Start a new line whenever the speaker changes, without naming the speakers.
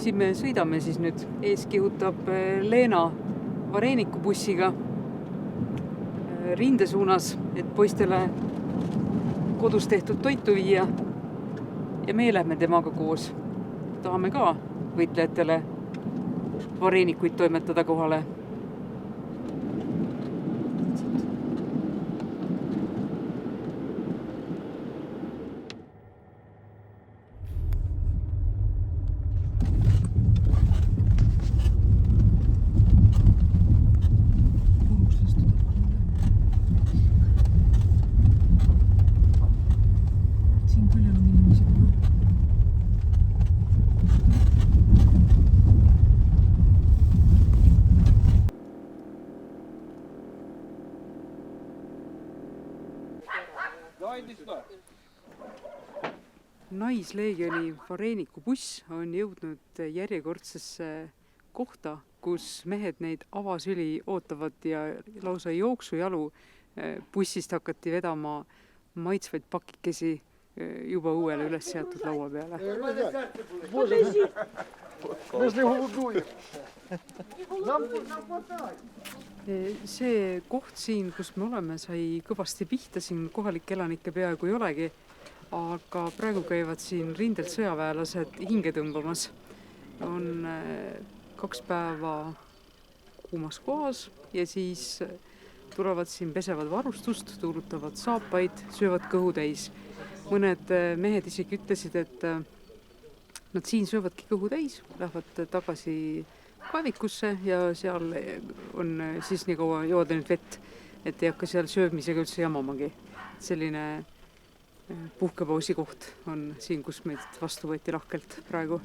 siin me sõidame siis nüüd. Ees kihutab Leena vareenikubussiga rinde suunas, et poistele kodus tehtud toitu viia. Ja me lähme temaga koos. Tahame ka võitlejatele vareenikuid toimetada kohale. Naisleegioni vareenikubuss on jõudnud järjekordsesse kohta, kus mehed neid avasüli ootavad ja lausa jooksujalu bussist hakati vedama maitsvaid pakikesi juba uuele üles seatud laua peale. See koht siin, kus me oleme, sai kõvasti pihta, siin kohalike elanike peaaegu ei olegi, aga praegu käivad siin rindelt sõjaväelased hinge tõmbamas. On 2 päeva kuumas kohas ja siis tulevad siin, pesevad varustust, tuulutavad saapaid, söövad kõhu täis. Mõned mehed isegi ütlesid, et nad siin söövadki kõhu täis, lähevad tagasi kaevikusse ja seal on siis nii kaua jooda nüüd vett, et ei hakka seal söömisega üldse jamamagi. Selline puhkepausi koht on siin, kus meid vastu võeti lahkelt praegu.